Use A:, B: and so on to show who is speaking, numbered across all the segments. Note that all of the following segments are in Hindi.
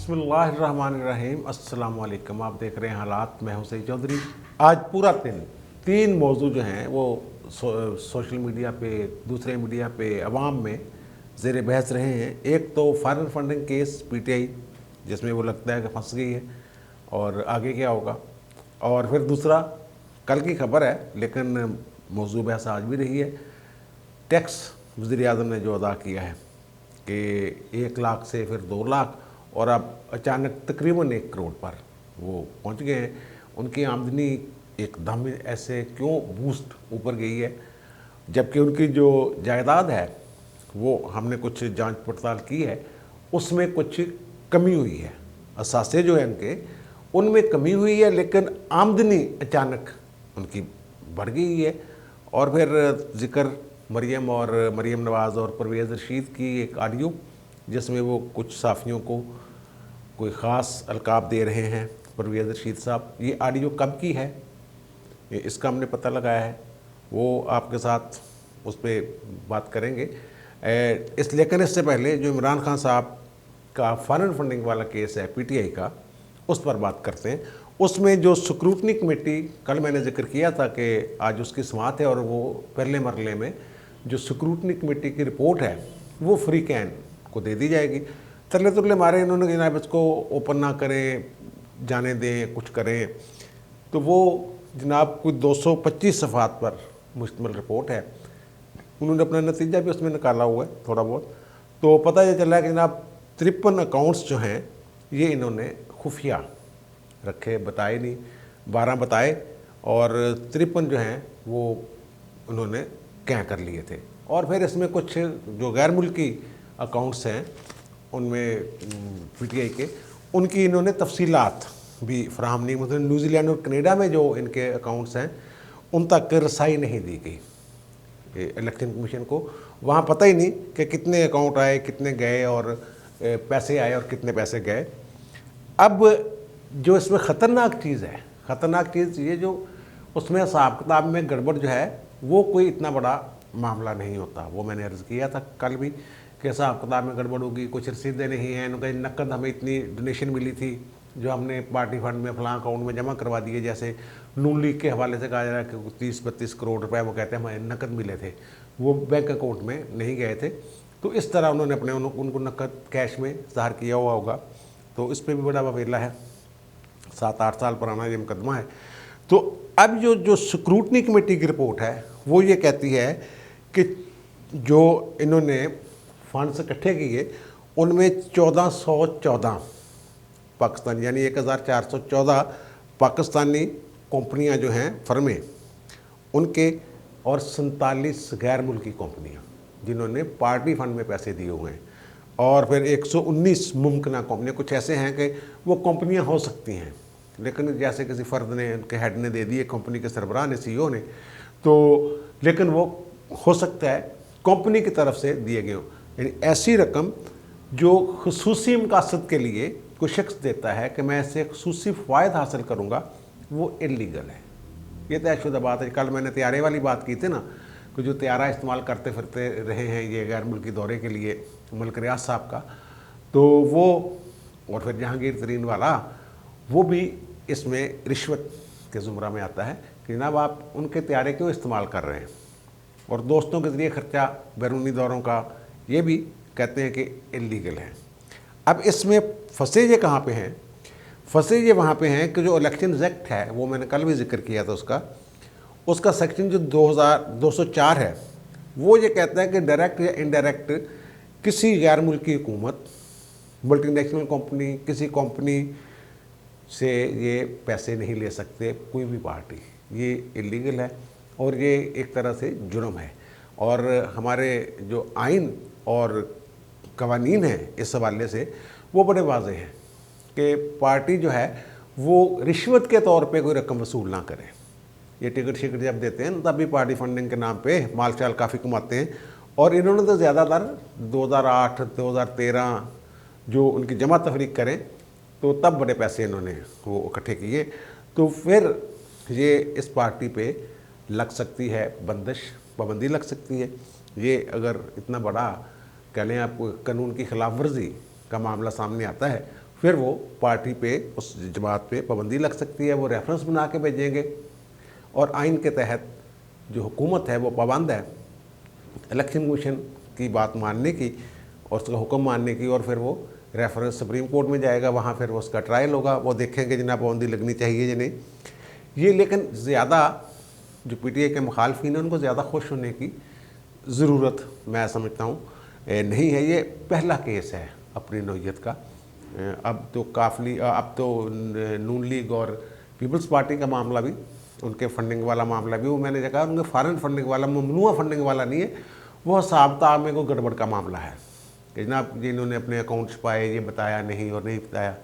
A: बिस्मिल्लाहिर्रहमानिर्रहीम। अस्सलाम वालेकुम। आप देख रहे हैं हालात। मैं हूं सईद चौधरी। आज पूरा दिन तीन मौजू जो हैं वो सोशल मीडिया पे, दूसरे मीडिया पे, अवाम में ज़ेर बहस रहे हैं। एक तो फॉरेन फंडिंग केस पीटीआई, जिसमें वो लगता है कि फंस गई है और आगे क्या होगा। और फिर दूसरा, कल की खबर है लेकिन मौजू बहस आज भी रही है, टैक्स वज़ीर आज़म ने जो अदा किया है कि 1 लाख से फिर 2 लाख और अब अचानक तकरीबन 1 करोड़ पर वो पहुंच गए हैं। उनकी आमदनी एकदम ऐसे क्यों बूस्ट ऊपर गई है, जबकि उनकी जो जायदाद है वो हमने कुछ जांच पड़ताल की है, उसमें कुछ कमी हुई है। असासे जो है उनके, उनमें कमी हुई है, लेकिन आमदनी अचानक उनकी बढ़ गई है। और फिर ज़िक्र मरीम और मरीम नवाज़ और परवेज़ रशीद की एक ऑडियो, जिसमें वो कुछ साफ़ियों को कोई ख़ास अलकाब दे रहे हैं। परवेज़ रशीद साहब, ये ऑडियो कब की है इसका हमने पता लगाया है, वो आपके साथ उस पर बात करेंगे। लेकिन इससे पहले जो इमरान खान साहब का फॉरेन फंडिंग वाला केस है पीटीआई का, उस पर बात करते हैं। उसमें जो स्क्रूटनी कमेटी, कल मैंने जिक्र किया था कि आज उसकी समाअत है और वो पहले मरले में जो स्क्रूटनी कमेटी की रिपोर्ट है वो फ्री कैन को दे दी जाएगी। तरले तुरले मारे इन्होंने, जनाब इसको ओपन ना करें, जाने दें, कुछ करें। तो वो जनाब कोई 225 सफ़ात पर मुश्तमिल रिपोर्ट है। उन्होंने अपना नतीजा भी उसमें निकाला हुआ है थोड़ा बहुत। तो पता ये चला कि जनाब 53 अकाउंट्स जो हैं ये इन्होंने खुफिया रखे, बताए नहीं। 12 बताए और 53 जो हैं वो उन्होंने क्या कर लिए थे। और फिर इसमें कुछ जो गैर मुल्की अकाउंट्स हैं उनमें पीटीआई के, उनकी इन्होंने तफसीलात भी फराहम नहीं, मतलब न्यूजीलैंड और कनाडा में जो इनके अकाउंट्स हैं उन तक रसाई नहीं दी गई इलेक्शन कमीशन को। वहाँ पता ही नहीं कि कितने अकाउंट आए, कितने गए और पैसे आए और कितने पैसे गए। अब जो इसमें ख़तरनाक चीज़ है, ख़तरनाक चीज़ ये जो उसमें हिसाब किताब में गड़बड़ जो है वो कोई इतना बड़ा मामला नहीं होता। वो मैंने अर्ज़ किया था कल भी कि हिसाब किताब में गड़बड़ होगी, कुछ रसीदें नहीं हैं, उनका नकद हमें इतनी डोनेशन मिली थी जो हमने पार्टी फंड में फलां अकाउंट में जमा करवा दिए। जैसे नून लीग के हवाले से कहा जा रहा है कि 30-32 करोड़ रुपए वो कहते हैं हमें नकद मिले थे, वो बैंक अकाउंट में नहीं गए थे। तो इस तरह उन्होंने अपने उनको नकद कैश में ज़ाहिर किया हुआ होगा। तो इस पर भी बड़ा ववेला है, 7-8 साल पुराना ये मुकदमा है। तो अब जो स्क्रूटनी कमेटी की रिपोर्ट है वो ये कहती है कि जो इन्होंने फंड्स इकट्ठे किए उनमें 1414 पाकिस्तानी, यानी 1414 पाकिस्तानी कंपनियां जो हैं, फर्में उनके, और 47 गैर मुल्की कंपनियां जिन्होंने पार्टी फंड में पैसे दिए हुए हैं। और फिर 119 मुमकिन कंपनियाँ, कुछ ऐसे हैं कि वो कंपनियां हो सकती हैं लेकिन जैसे किसी फ़र्द ने, उनके हेड ने दे दिए, कंपनी के सरबराह ने, सीईओ ने, तो लेकिन वो हो सकता है कंपनी की तरफ से दिए गए हों। यानी ऐसी रकम जो खुसूसी मकासद के लिए कोई शख्स देता है कि मैं इससे खुसूसी फ़ायद हासिल करूँगा, वो इलीगल है। ये तयशुदा बात है। कल मैंने तैयारे वाली बात की थी ना, कि जो तैयारा इस्तेमाल करते फिरते रहे हैं ये गैर मुल्की दौरे के लिए मलिक रियाज साहब का, तो वो, और फिर जहांगीर तरीन वाला, वो भी इसमें रिश्वत के ज़ुमरा में आता है कि जनाब आप उनके तैयारे क्यों इस्तेमाल कर रहे हैं। और दोस्तों के ज़रिए ख़र्चा बैरूनी दौरों का, ये भी कहते हैं कि इलीगल है। अब इसमें फंसे ये कहाँ पे हैं? फंसे ये वहाँ पे हैं कि जो इलेक्शन एक्ट है, वो मैंने कल भी जिक्र किया था, उसका सेक्शन जो 204 है, वो ये कहता है कि डायरेक्ट या इनडायरेक्ट किसी गैर मुल्की हुकूमत, मल्टीनेशनल कंपनी, किसी कंपनी से ये पैसे नहीं ले सकते कोई भी पार्टी। ये इलीगल है और ये एक तरह से जुर्म है। और हमारे जो आइन और कवानीन हैं इस हवाले से वो बड़े वाज़ेह हैं कि पार्टी जो है वो रिश्वत के तौर पे कोई रकम वसूल ना करे। ये टिकट शिकट जब देते हैं तब भी पार्टी फंडिंग के नाम पे माल चाल काफ़ी कमाते हैं। और इन्होंने तो ज़्यादातर 2008, 2013 जो उनकी जमा तफरीक करें तो तब बड़े पैसे इन्होंने वो इकट्ठे किए। तो फिर ये इस पार्टी पे लग सकती है बंदिश, पाबंदी लग सकती है। ये अगर इतना बड़ा कह लें आप कानून की खिलाफ वर्जी का मामला सामने आता है फिर वो पार्टी पे, उस जमात पे पाबंदी लग सकती है, वो रेफरेंस बना के भेजेंगे। और आइन के तहत जो हुकूमत है वो पाबंद है इलेक्शन कमीशन की बात मानने की और उसका हुक्म मानने की, और फिर वो रेफरेंस सुप्रीम कोर्ट में जाएगा, वहाँ फिर वो उसका ट्रायल होगा, वो देखेंगे जनाब पाबंदी लगनी चाहिए या नहीं। ये लेकिन ज़्यादा जो पीटीआई के मुखालफिन हैं उनको ज़्यादा खुश होने की ज़रूरत मैं समझता हूँ नहीं है। ये पहला केस है अपनी नौइयत का। अब तो नून लीग और पीपल्स पार्टी का मामला भी, उनके फंडिंग वाला मामला भी, वो मैंने देखा उनके फॉरेन फंडिंग वाला, ममनुआ फंडिंग वाला नहीं है, वो हिसाब में कोई गड़बड़ का मामला है कि जनाब जिन्होंने अपने अकाउंट्स पाए ये बताया नहीं और नहीं बताया।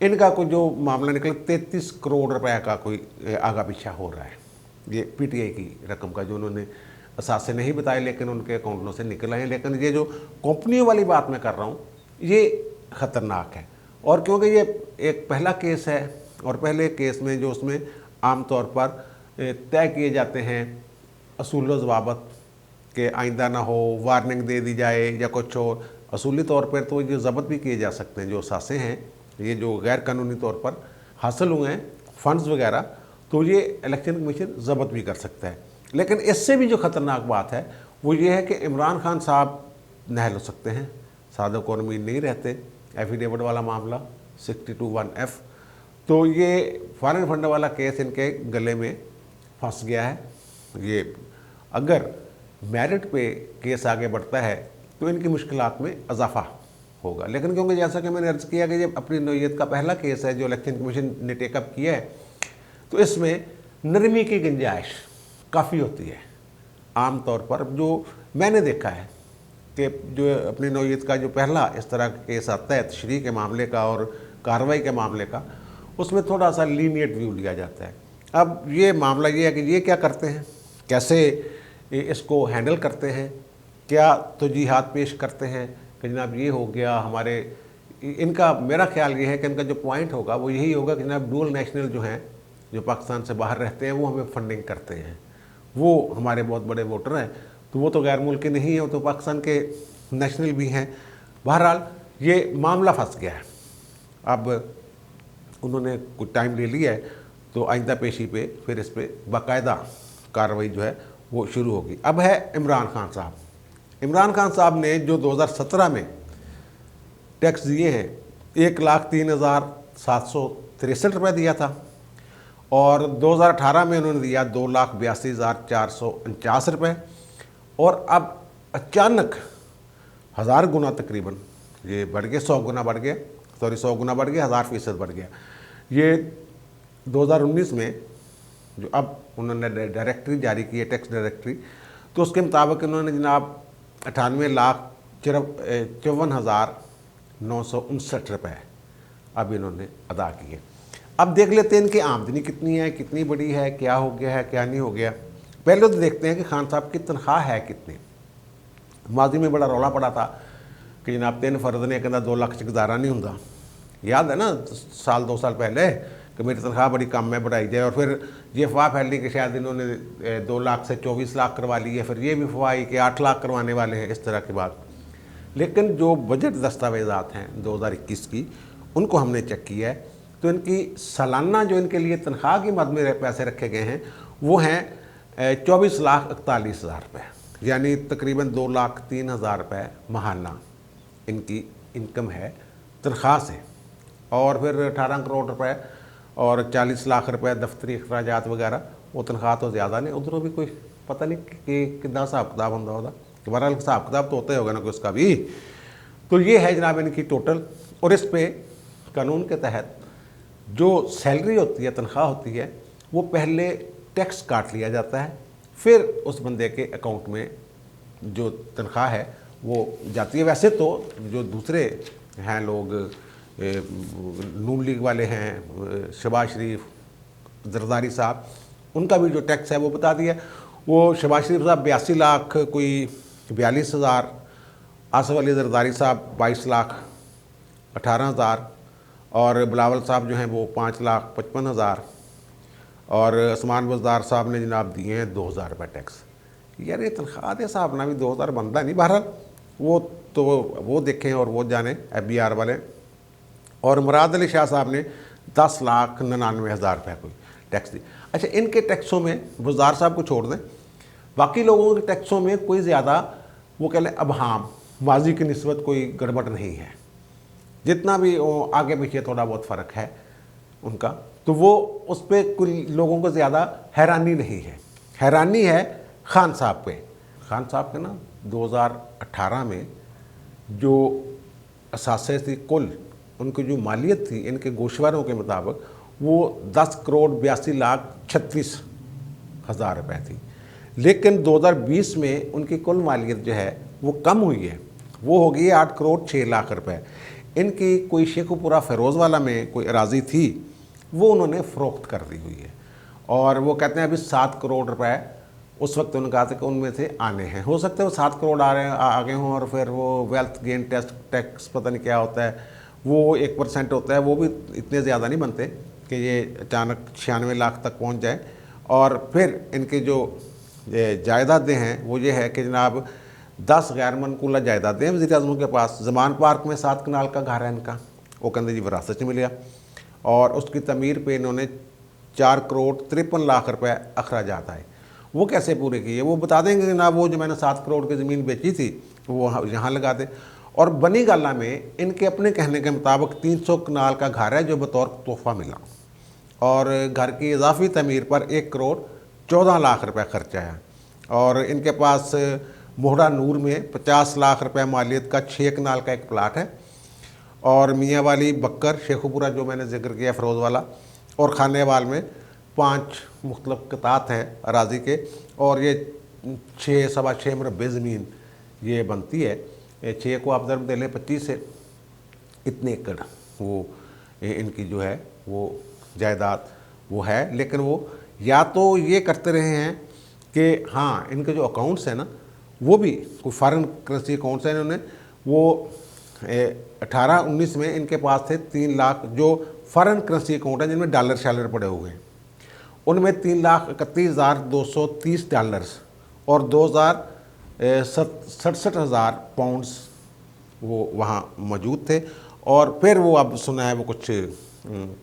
A: इनका कोई जो मामला निकला 33 करोड़ रुपए का कोई आगा पीछा हो रहा है, ये पीटीआई की रकम का, जो उन्होंने असासे नहीं बताए लेकिन उनके अकाउंटों से निकल आए। लेकिन ये जो कंपनियों वाली बात मैं कर रहा हूँ ये ख़तरनाक है, और क्योंकि ये एक पहला केस है और पहले केस में जो उसमें आम तौर पर तय किए जाते हैं असूल ज़वाबत के आइंदा ना हो, वार्निंग दे दी जाए या कुछ हो। असूली तौर पर तो ये ज़ब्त भी किए जा सकते हैं जो असासे हैं, ये जो गैर कानूनी तौर पर हासिल हुए हैं फ़ंड्स वगैरह, तो ये इलेक्शन कमीशन ज़ब्त भी कर सकता है। लेकिन इससे भी जो ख़तरनाक बात है वो ये है कि इमरान खान साहब नहल हो सकते हैं, सादक और अमीन नहीं रहते। एफिडेविट वाला मामला 62(1)(f, तो ये फॉरेन फंड वाला केस इनके गले में फंस गया है। ये अगर मेरिट पे केस आगे बढ़ता है तो इनकी मुश्किलात में इजाफा होगा। लेकिन क्योंकि जैसा कि मैंने अर्ज़ किया कि ये अपनी नौइयत का पहला केस है जो इलेक्शन कमीशन ने टेकअप किया है, तो इसमें नरमी की गुंजाइश काफ़ी होती है। आम तौर पर जो मैंने देखा है कि जो अपनी नौइयत का जो पहला इस तरह का केस आता है तशरीह के मामले का और कार्रवाई के मामले का, उसमें थोड़ा सा लीनियट व्यू लिया जाता है। अब ये मामला ये है कि ये क्या करते हैं, कैसे इसको हैंडल करते हैं, क्या तौजीहात पेश करते हैं कि जनाब ये हो गया हमारे, इनका मेरा ख्याल ये है कि इनका जो पॉइंट होगा वो यही होगा कि जनाब डुअल नेशनल जो हैं, जो पाकिस्तान से बाहर रहते हैं, वो हमें फंडिंग करते हैं, वो हमारे बहुत बड़े वोटर हैं, तो वो तो गैर मुल्की नहीं है, वो तो पाकिस्तान के नेशनल भी हैं। बहरहाल ये मामला फंस गया है। अब उन्होंने कुछ टाइम ले लिया है, तो आइंदा पेशी पे फिर इस पर बाकायदा कार्रवाई जो है वो शुरू होगी। अब है इमरान खान साहब। इमरान खान साहब ने जो 2017 में टैक्स दिए हैं 1,03,763 रुपये दिया था, और 2018 में उन्होंने दिया 2,82,449 रुपये, और अब अचानक 1000 गुना तकरीबन ये बढ़ गया, 100 गुना बढ़ गया, 100 गुना बढ़ गया, 1000% बढ़ गया। ये 2019 में जो अब उन्होंने डायरेक्टरी जारी की है, टैक्स डायरेक्टरी, तो उसके मुताबिक उन्होंने जनाब 98,54,959 रुपये अब इन्होंने अदा किए। अब देख लेते हैं इनकी आमदनी कितनी है, कितनी बड़ी है, क्या हो गया है, क्या नहीं हो गया। पहले तो देखते हैं कि खान साहब की तनख्वाह है कितनी। माजी में बड़ा रौला पड़ा था कि जनाब 3 फर्द ने कहना 2 लाख से गुजारा नहीं होता, याद है ना, 2 साल पहले कि मेरी तनख्वाह बड़ी कम है, बढ़ाई जाए। और फिर ये अफवाह फैली कि शायद इन्होंने 2 लाख से 24 लाख करवा ली है, फिर ये भी अफवाह आई कि 8 लाख करवाने वाले हैं, इस तरह की बात। लेकिन जो बजट दस्तावेज़ात हैं 2021 की, उनको हमने चेक किया है, तो इनकी सालाना जो इनके लिए तनख्वाह की मद में पैसे रखे गए हैं वो हैं 24,41,000 रुपये, यानी तकरीबन 2,03,000 रुपये महाना इनकी इनकम है तनख्वाह से। और फिर 18 करोड़ रुपए और 40 लाख रुपए दफ्तरी अखराजात वगैरह, वो तनख्वाह तो ज़्यादा नहीं, उधरों भी कोई पता नहीं कि कितना हिसाब किताब होता होगा, बहरहाल हिसाब किताब तो होता ही होगा ना कोई उसका भी। तो ये है जनाब इनकी टोटल। और इस पे कानून के तहत जो सैलरी होती है, तनख्वाह होती है, वो पहले टैक्स काट लिया जाता है, फिर उस बंदे के अकाउंट में जो तनख्वाह है वो जाती है। वैसे तो जो दूसरे हैं लोग, नून लीग वाले हैं, शहबाज शरीफ, जरदारी साहब, उनका भी जो टैक्स है वो बता दिया। वो शहबाज शरीफ साहब 82 लाख कोई 42,000, आसफ अली जरदारी साहब 22 लाख 18,000, और बिलावल साहब जो हैं वो 5,55,000, और उस्मान बज़दार साहब ने जनाब दिए हैं 2,000 रुपये टैक्स। यार ये तनख्वाह के हिसाब ना भी 2,000 बनता नहीं। बहरहाल वो तो वो देखें और वो जाने FBR वाले और मुराद अली शाह साहब ने 10,99,000 रुपये कोई टैक्स दी। अच्छा, इनके टैक्सों में बुज़दार साहब को छोड़ दें, बाकी लोगों के टैक्सों में कोई ज़्यादा वो कह लें अब हाँ माजी की निस्बत कोई गड़बड़ नहीं है, जितना भी आगे पीछे थोड़ा बहुत फ़र्क है उनका, तो वो उस पर कुछ लोगों को ज़्यादा हैरानी नहीं है। हैरानी है खान साहब पे। खान साहब के ना 2018 में जो असासे थी कुल उनकी जो मालियत थी इनके गोशवारों के मुताबिक वो 10,82,36,000 रुपये थी, लेकिन 2020 में उनकी कुल मालियत जो है वो कम हुई है, वो हो गई 8,06,00,000 रुपये। इनकी कोई शेखुपुरा फ़िरोज़वाला में कोई अराज़ी थी, वो उन्होंने फ़रोख्त कर दी हुई है, और वो कहते हैं अभी 7 करोड़ रुपए उस वक्त उन्होंने कहा था कि उनमें से आने हैं। हो सकता है वो 7 करोड़ आ गए हों, और फिर वो वेल्थ गेन टैक्स पता नहीं क्या होता है, वो 1% होता है, वो भी इतने ज़्यादा नहीं बनते कि ये अचानक 96 लाख तक पहुंच जाए। और फिर इनके जो जायदादें हैं वो ये है कि जनाब 10 गैर मनकूला जायदादें वज़ीर आज़म के पास। ज़मान पार्क में 7 कनाल का घर है इनका, वो कहते जी विरासत में मिला, और उसकी तमीर पे इन्होंने 4,53,00,000 रुपये अखराजात आए। वो कैसे पूरे किए वो बता देंगे जनाब, वो जो मैंने 7 करोड़ की ज़मीन बेची थी वो यहाँ लगा दे। और बनी गाला में इनके अपने कहने के मुताबिक 300 कनाल का घर है जो बतौर तोहफ़ा मिला, और घर की इजाफी तमीर पर 1,14,00,000 रुपये खर्चा है। और इनके पास मोहरा नूर में 50 लाख रुपये मालियत का 6 कनाल का एक प्लाट है, और मियाँ वाली बक्कर शेखुपुरा जो मैंने जिक्र किया फ़िरोज़ वाला, और खानेवाल में 5 मुख्तलिफ कतात हैं अराज़ी के, और ये 6 सवा 6 मुरब्बे ज़मीन ये बनती है। 6 को आप ज़रूर दे लें 25 से, इतने एकड़ वो इनकी जो है वो जायदाद वो है। लेकिन वो या तो ये करते रहे हैं कि हाँ इनके जो अकाउंट्स हैं ना वो भी कोई फ़ॉरेन करेंसी अकाउंट्स हैं, इन्होंने वो 18-19 में इनके पास थे 3 लाख जो फ़ॉरेन करेंसी अकाउंट है जिनमें डॉलर शालर पड़े हुए हैं, उनमें 3,31,230 डॉलर्स और 2,67,000 पाउंड्स वो वहाँ मौजूद थे। और फिर वो अब सुना है वो कुछ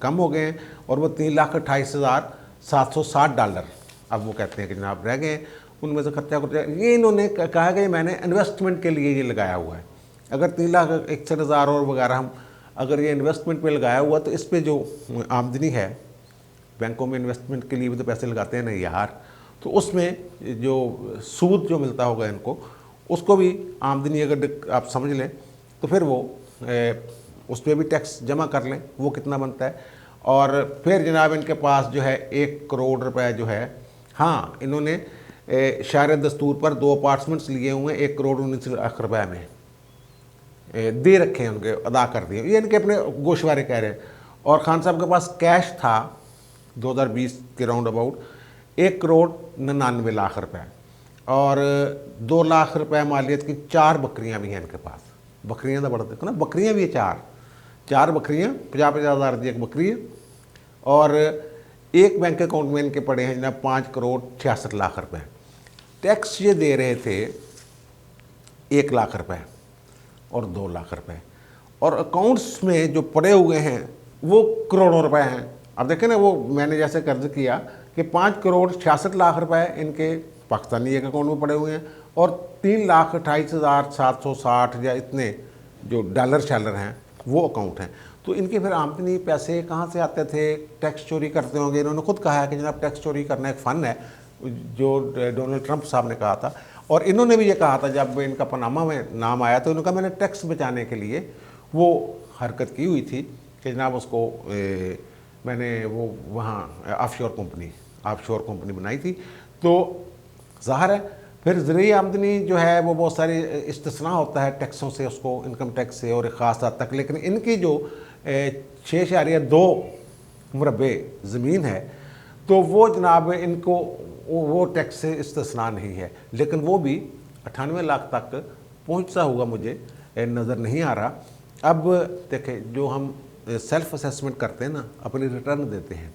A: कम हो गए हैं, और वो 3,28,760 डॉलर अब वो कहते हैं कि जनाब रह गए। उनमें से खर्चा ये इन्होंने कहा कि मैंने इन्वेस्टमेंट के लिए ये लगाया हुआ है। अगर 3,61,000 और वगैरह हम अगर ये इन्वेस्टमेंट पे लगाया हुआ तो इस पे जो आमदनी है, बैंकों में इन्वेस्टमेंट के लिए भी तो पैसे लगाते हैं ना यार, तो उसमें जो सूद जो मिलता होगा इनको उसको भी आमदनी अगर आप समझ लें तो फिर वो उस पर भी टैक्स जमा कर लें, वो कितना बनता है। और फिर जनाब इनके पास जो है 1 करोड़ रुपए जो है, हाँ इन्होंने शायर दस्तूर पर 2 अपार्टमेंट्स लिए हुए हैं 1,19,00,000 रुपये में दे रखे हैं, उनके अदा कर दिए, ये इनके अपने गोशवारे कह रहे हैं। और खान साहब के पास कैश था 2020 के राउंड अबाउट 1,99,00,000 रुपये, और 2 लाख रुपए मालियत की 4 बकरियां भी हैं इनके पास। बकरियां तो बड़ा देखो ना, बकरियां भी है 4 बकरियां, 50,000 की एक बकरी है। और एक बैंक अकाउंट में इनके पड़े हैं जनाब 5,66,00,000 रुपये। टैक्स ये दे रहे थे 1 लाख रुपए और 2 लाख रुपए, और अकाउंट्स में जो पड़े हुए हैं वो करोड़ों रुपए हैं। अब देखें ना, वो मैंने जैसे कर्ज किया कि 5,66,00,000 रुपए इनके पाकिस्तानी एक अकाउंट में पड़े हुए हैं, और 3,28,760 या इतने जो डॉलर शालर हैं वो अकाउंट हैं। तो इनके फिर आमदनी पैसे कहाँ से आते थे? टैक्स चोरी करते होंगे। इन्होंने खुद कहा है कि जनाब टैक्स चोरी करना एक फ़न है, जो डोनाल्ड ट्रंप साहब ने कहा था। और इन्होंने भी ये कहा था जब इनका पनामा में नाम आया तो इन्होंने कहा मैंने टैक्स बचाने के लिए वो हरकत की हुई थी कि जनाब उसको मैंने वो वहाँ ऑफशोर कंपनी बनाई थी। तो ज़ाहिर है फिर ज़रिए आमदनी जो है वो बहुत सारी इस्तिस्ना होता है टैक्सों से, उसको इनकम टैक्स से और एक ख़ास हद तक। लेकिन इनकी जो 6.2 मुरब्बे ज़मीन है तो वो जनाब इनको वो टैक्स से इस्तिस्ना नहीं है, लेकिन वो भी 98 लाख तक पहुंचता हुआ मुझे नज़र नहीं आ रहा। अब देखें, जो हम सेल्फ असेसमेंट करते हैं ना, अपनी रिटर्न देते हैं,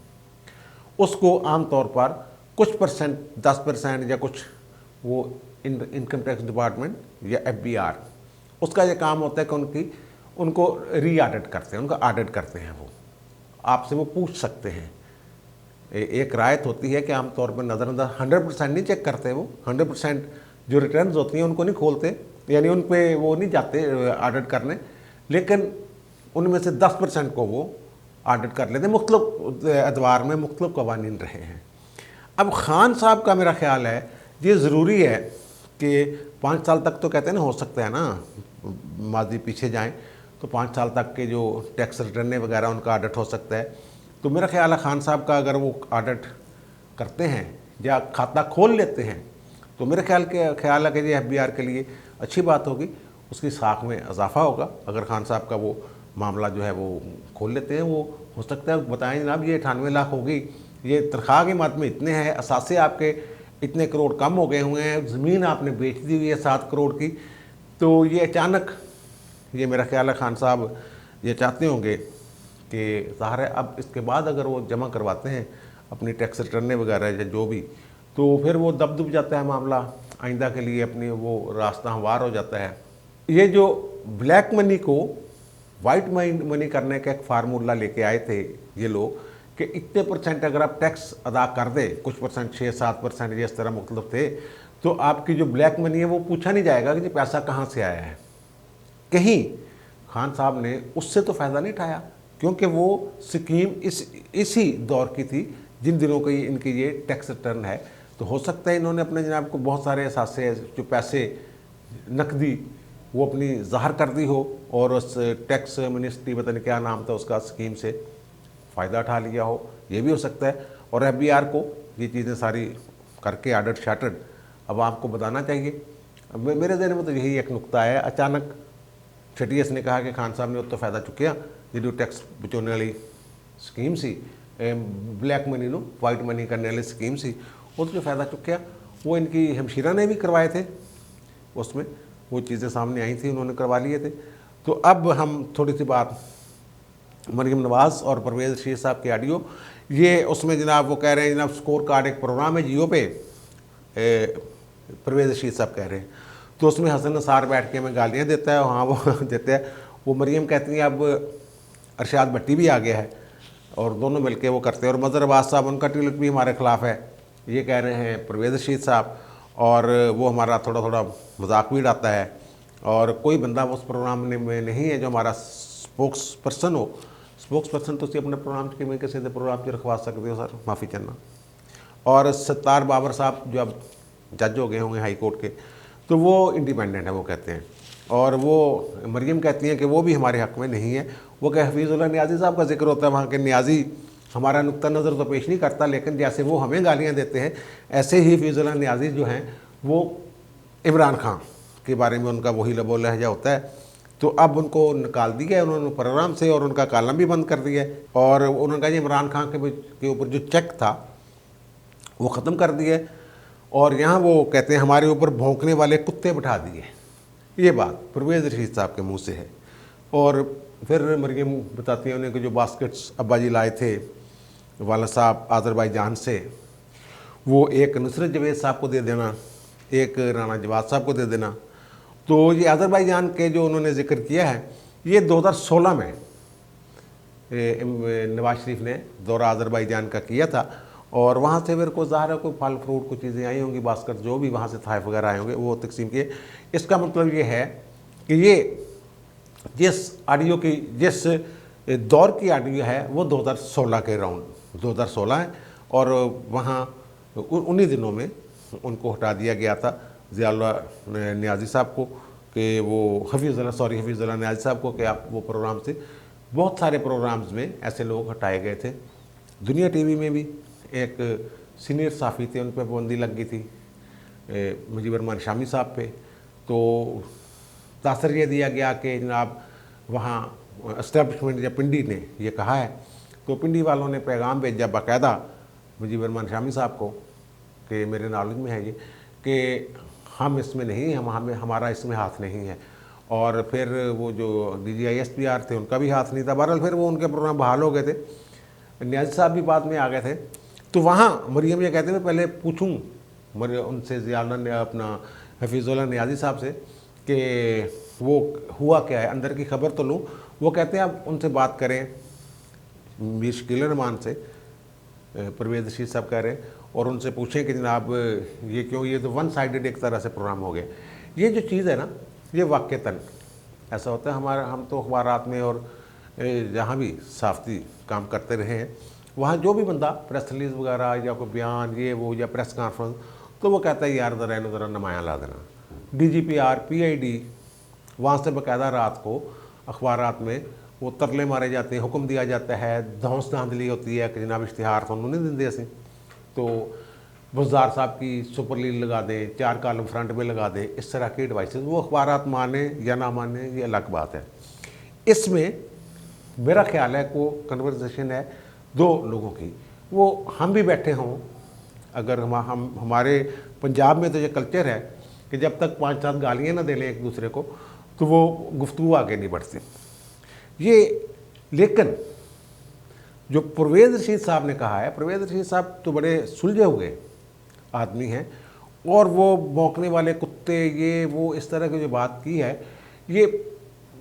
A: उसको आम तौर पर कुछ परसेंट 10% या कुछ वो इनकम टैक्स डिपार्टमेंट या FBR उसका ये काम होता है कि उनकी उनको री ऑडिट करते हैं, उनका ऑडिट करते हैं। वो आपसे वो पूछ सकते हैं। एक रायत होती है कि आमतौर पर नज़रअंदाज 100% नहीं चेक करते, वो 100% जो रिटर्न्स होती हैं उनको नहीं खोलते, यानी उन पे वो नहीं जाते ऑडिट करने, लेकिन उनमें से 10% को वो ऑडिट कर लेते हैं। मुख्तलिफ एतवार में मुख्तलिफ कवानीन रहे हैं। अब खान साहब का मेरा ख्याल है ये ज़रूरी है कि 5 साल तक तो कहते हैं ना, हो सकता है ना माजी पीछे जाएं तो 5 साल तक के जो टैक्स रिटर्न वगैरह उनका ऑडिट हो सकता है। तो मेरा ख्याल है खान साहब का अगर वो ऑडिट करते हैं या खाता खोल लेते हैं तो मेरे ख्याल है कि ये FBR के लिए अच्छी बात होगी, उसकी साख में इजाफा होगा। अगर खान साहब का वो मामला जो है वो खोल लेते हैं, वो हो सकता है बताएं जनाब ये 98 लाख होगी, ये तनख्वाह की मद में इतने हैं, असासे आपके इतने करोड़ कम हो गए हुए हैं, ज़मीन आपने बेच दी हुई है 7 करोड़ की। तो ये अचानक, ये मेरा ख्याल है खान साहब ये चाहते होंगे कि ज़ाहिर है अब इसके बाद अगर वो जमा करवाते हैं अपनी टैक्स रिटर्न वगैरह या जो भी, तो फिर वो दब दुब जाता है मामला, आइंदा के लिए अपनी वो रास्ता हमवार हो जाता है। ये जो ब्लैक मनी को वाइट मनी करने का एक फार्मूला लेके आए थे ये लोग कि इतने % अगर आप टैक्स अदा कर दें, कुछ % 6-7% ये इस तरह मुख्तलिफ थे, तो आपकी जो ब्लैक मनी है वो पूछा नहीं जाएगा कि ये पैसा कहाँ से आया है। कहीं खान साहब ने उससे तो फ़ायदा नहीं उठाया, क्योंकि वो स्कीम इसी दौर की थी जिन दिनों की इनकी ये टैक्स रिटर्न है। तो हो सकता है इन्होंने अपने जनाब को बहुत सारे असासे जो पैसे नकदी वो अपनी ज़ाहिर कर दी हो और उस टैक्स मिनिस्ट्री पता नहीं क्या नाम था उसका स्कीम से फ़ायदा उठा लिया हो, ये भी हो सकता है। और FBR को ये चीज़ें सारी करके ऑडिट शार्टेड अब आपको बताना चाहिए। अब मेरे ज़हन में तो यही एक नुक्ता है। अचानक TTS ने कहा कि खान साहब ने तो फ़ायदा चुकिया जो टैक्स बचाने वाली स्कीम सी, ब्लैक मनी नो वाइट मनी करने वाली स्कीम सी, वो तो फ़ायदा चुकिया। वो इनकी हमशीरा ने भी करवाए थे, उसमें वो चीज़ें सामने आई थी, उन्होंने करवा लिए थे। तो अब हम थोड़ी सी बात मरीम नवाज़ और परवेज़ रशीद साहब के ऑडियो, ये उसमें जनाब वो कह रहे हैं जनाब स्कोर कार्ड एक प्रोग्राम है जियो पे, परवेज़ रशीद साहब कह रहे हैं। तो उसमें हसन नसार बैठ के हमें गालियाँ देता है, हाँ वो देते हैं। वो मरीम कहती हैं अब अरशाद भट्टी भी आ गया है और दोनों मिलके वो करते हैं। और मज़हर अब्बास साहब उनका टिलक भी हमारे ख़िलाफ़ है, ये कह रहे हैं परवेज़ रशीद साहब, और वो हमारा थोड़ा थोड़ा मजाक भी उड़ाता है। और कोई बंदा उस प्रोग्राम में नहीं है जो हमारा स्पोक्स पर्सन हो। स्पोक्स पर्सन तो अपने प्रोग्राम के में किसी प्रोग्राम से रखवा सकते हो सर, माफ़ी चाहना। और सत्तार बाबर साहब जो अब जज हो गए होंगे हाई कोर्ट के, तो वो इंडिपेंडेंट है वो कहते हैं। और वो मरीम कहती हैं कि वो भी हमारे हक़ में नहीं है। वो कह हफीज़ुल्लाह नियाज़ी साहब का जिक्र होता है वहाँ के, नियाज़ी हमारा नुक्ता नज़र तो पेश नहीं करता, लेकिन जैसे वो हमें गालियाँ देते हैं ऐसे ही हफीज़ुल्लाह नियाज़ी जो हैं वो इमरान खान के बारे में उनका वही लबो लहजा होता है। तो अब उनको निकाल दिया है उन्होंने प्रोग्राम से और उनका कॉलम भी बंद कर दिया है। और उन्होंने कहा इमरान खान के ऊपर जो चेक था वो ख़त्म कर दिया है। और यहाँ वो कहते हैं हमारे ऊपर भौंकने वाले कुत्ते बिठा दिए। ये बात परवेज़ रशीद साहब के मुंह से है। और फिर मरीम बताती हैं उन्हें कि जो बास्केट्स अब्बा जी लाए थे वाला साहब आज़रबाईजान से, वो एक नुसरत जवेद साहब को दे देना, एक राना जवाद साहब को दे देना। तो ये आज़रबाईजान के जो उन्होंने जिक्र किया है, ये 2016 में नवाज शरीफ ने दौरा आज़रबाईजान का किया था। और वहाँ से फिर कोई ज़ाहिर है कोई फल फ्रूट कुछ चीज़ें आई होंगी, बास्केट जो भी वहाँ से थाइफ वगैरह आए होंगे वो तकसीम किए। इसका मतलब ये है कि ये जिस ऑडियो की जिस दौर की ऑडियो है वो 2016 के राउंड 2016 है। और वहाँ उन्हीं दिनों में उनको हटा दिया गया था ज़ियाउल्लाह नियाज़ी साहब को कि वो हफीज़ुल्लाह नियाज़ी साहब को कि आप वो प्रोग्राम से, बहुत सारे प्रोग्राम्स में ऐसे लोग हटाए गए थे। दुनिया टीवी में भी एक सीनियर साफ़ी थे, उन पर पाबंदी लग गई थी मुजीबर रहमान शामी साहब पे। तो तासर ये दिया गया कि जनाब वहाँ इस्टेब्लिशमेंट या पिंडी ने ये कहा है, तो पिंडी वालों ने पैगाम भेजा बाकायदा मुजीबर रहमान शामी साहब को कि मेरे नॉलेज में है ये कि हम इसमें नहीं, हमारा इसमें हाथ नहीं है। और फिर वो जो DGI SPR थे उनका भी हाथ नहीं था। बहरहाल फिर वो उनके प्रोग्राम बहाल हो गए थे, नियाज़ी साहब भी बाद में आ गए थे। तो वहाँ मरीम ये कहते हैं पहले पूछूँ उनसे ज़ियाउल्लाह ने अपना हफीज़ुल्लाह नियाज़ी साहब से कि वो हुआ क्या है, अंदर की खबर तो लूँ। वो कहते हैं आप उनसे बात करें, मीर शकील रहमान से, परवेज़ रशीद साहब कह रहे हैं, और उनसे पूछें कि जनाब ये क्यों, ये तो वन साइडेड एक तरह से प्रोग्राम हो गया। ये जो चीज़ है ना, ये वाक़तन ऐसा होता है। हम तो अखबारात में और जहाँ भी सहाफ़ती काम करते रहे हैं, वहाँ जो भी बंदा प्रेस रिलीज़ वगैरह या कोई बयान ये वो या प्रेस कॉन्फ्रेंस, तो वो कहता है यार ज़रा नुमाया ला देना। DGPR PID वहाँ से बाकायदा रात को अखबारात में वो तरले मारे जाते हैं, हुक्म दिया जाता है, धौंस धांधली होती है कि जनाब इश्तिहार थानू नहीं देंगे असी, तो बुज़दार साहब की सुपर लीड लगा दें, 4 कालम फ्रंट में लगा दें, इस तरह की एडवाइसेस। वो अखबारात माने या ना माने ये अलग बात है। इसमें मेरा ख्याल है को कन्वर्सेशन है 2 लोगों की। वो हम भी बैठे हों, अगर हम हमारे पंजाब में तो ये कल्चर है कि जब तक 5-7 गालियाँ ना दे लें एक दूसरे को, तो वो गुफ्तगू आगे नहीं बढ़ती ये। लेकिन जो परवेज़ रशीद साहब ने कहा है, परवेज़ रशीद साहब तो बड़े सुलझे हुए आदमी हैं, और वो भौंकने वाले कुत्ते ये वो इस तरह की जो बात की है, ये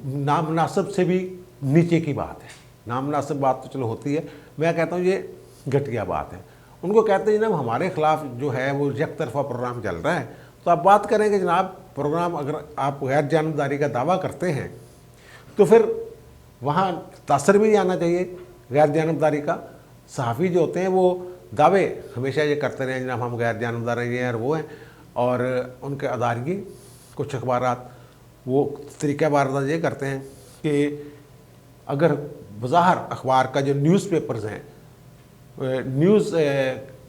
A: नामनासिब से भी नीचे की बात है। नामनासिब बात तो चलो होती है, मैं कहता हूँ ये घटिया बात है। उनको कहते हैं जनाब हमारे ख़िलाफ़ जो है वो एक तरफा प्रोग्राम चल रहा है, तो आप बात करें कि जनाब प्रोग्राम अगर आप गैर जानबदारी का दावा करते हैं तो फिर वहाँ तासर भी आना चाहिए गैर जानबदारी का। सहाफ़ी जो होते हैं वो दावे हमेशा ये करते रहे जनाब हम गैर जानबदार हैं, ये हैं और वो हैं, और उनके अदारगी कुछ अखबारात वो तरीक़ा वारदात ये करते हैं कि अगर बज़ाहिर अखबार का जो न्यूज़पेपर्स हैं, न्यूज़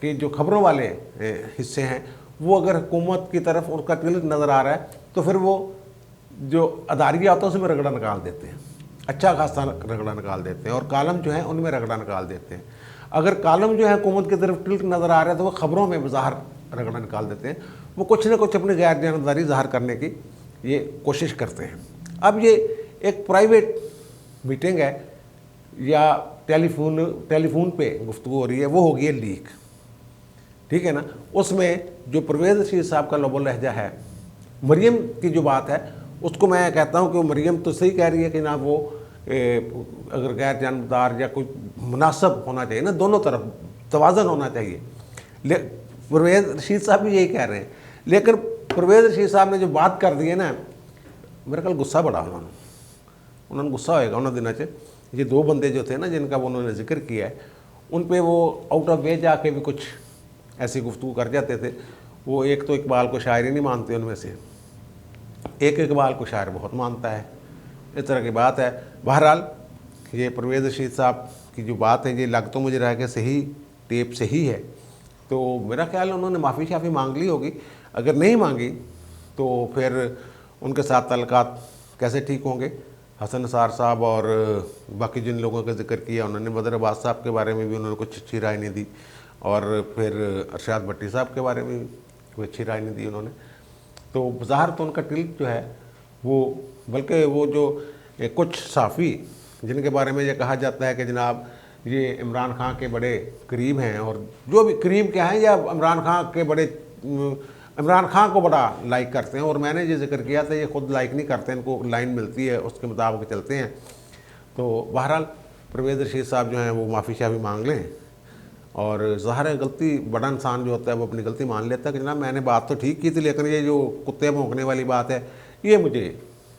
A: की जो ख़बरों वाले हिस्से हैं, वो अगर हुकूमत की तरफ उनका टिल्ट नज़र आ रहा है, तो फिर वो जो अदारिया होता है उसमें रगड़ा निकाल देते हैं, अच्छा खासा रगड़ा निकाल देते हैं, और कालम जो है उनमें रगड़ा निकाल देते हैं। अगर कालम जो है हुकूमत की तरफ टिल्ट नज़र आ रहा है तो वो ख़बरों में बाहर रगड़ा निकाल देते हैं। वो कुछ ना कुछ अपनी गैर जानबदारी ज़ाहिर करने की ये कोशिश करते हैं। अब ये एक प्राइवेट मीटिंग है या टेलीफोन पे गुफ्तगू हो रही है, वो हो गई है लीक, ठीक है ना। उसमें जो परवेज़ रशीद साहब का लबो लहजा है, मरियम की जो बात है उसको मैं कहता हूँ कि मरियम तो सही कह रही है कि ना वो अगर गैर जानबदार या कोई मुनासिब होना चाहिए ना, दोनों तरफ तवाज़न होना चाहिए। परवेज़ रशीद साहब भी यही कह रहे हैं, लेकिन परवेज़ रशीद साहब ने जो बात कर दी है ना, मेरे ख्याल गुस्सा बड़ा उन्होंने गुस्सा होएगा उन्होंने दिनों च। ये 2 बंदे जो थे ना जिनका वो उन्होंने जिक्र किया है, उन पे वो आउट ऑफ वे जाके भी कुछ ऐसी गुफ्तगू कर जाते थे। वो एक तो इकबाल को शायर ही नहीं मानते उनमें से, एक इकबाल को शायर बहुत मानता है, इस तरह की बात है। बहरहाल ये परवेज़ रशीद साहब की जो बात है ये लग तो मुझे रहा है कि सही टेप सही है, तो मेरा ख्याल उन्होंने माफ़ी शाफ़ी मांग ली होगी। अगर नहीं मांगी तो फिर उनके साथ ताल्लुकात कैसे ठीक होंगे। हसन निसार साहब और बाकी जिन लोगों का जिक्र किया उन्होंने, बदर अब्बास साहब के बारे में भी उन्होंने कुछ अच्छी राय नहीं दी, और फिर अरशाद भट्टी साहब के बारे में कोई अच्छी राय नहीं दी उन्होंने। तो ज़ाहिर तो उनका टिल्ट जो है वो, बल्कि वो जो कुछ सहाफ़ी जिनके बारे में ये कहा जाता है कि जनाब ये इमरान खान के बड़े करीब हैं, और जो भी करीब क्या हैं या इमरान खान के बड़े इमरान खान को बड़ा लाइक करते हैं, और मैंने ये जिक्र किया था ये ख़ुद लाइक नहीं करते, इनको लाइन मिलती है उसके मुताबिक चलते हैं। तो बहरहाल परवेज़ रशीद साहब जो हैं वो माफ़ी शाफ़ी मांग लें, और ज़ाहिर है गलती बड़ा इंसान जो होता है वो अपनी गलती मान लेता है कि जनाब मैंने बात तो ठीक की थी, लेकिन ये जो कुत्ते भौंकने वाली बात है ये मुझे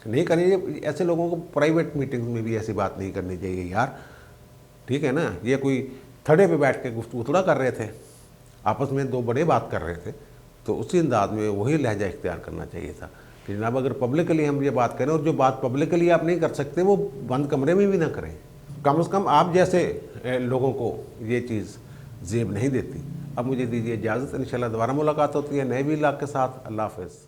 A: नहीं करनी चाहिए। ऐसे लोगों को प्राइवेट मीटिंग में भी ऐसी बात नहीं करनी चाहिए यार, ठीक है ना। ये कोई थड़े पे बैठ के गुफ्तगू थोड़ा कर रहे थे, आपस में 2 बड़े बात कर रहे थे, तो उसी अंदाज में वही लहजा इख्तियार करना चाहिए था कि जनाब अगर पब्लिकली हम ये बात करें, और जो बात पब्लिकली आप नहीं कर सकते वो बंद कमरे में भी ना करें। कम से कम आप जैसे लोगों को ये चीज़ ज़ेब नहीं देती। अब मुझे दीजिए इजाज़त, इंशाल्लाह दोबारा मुलाकात होती है नए व्लॉग के साथ। अल्लाह हाफ़िज़।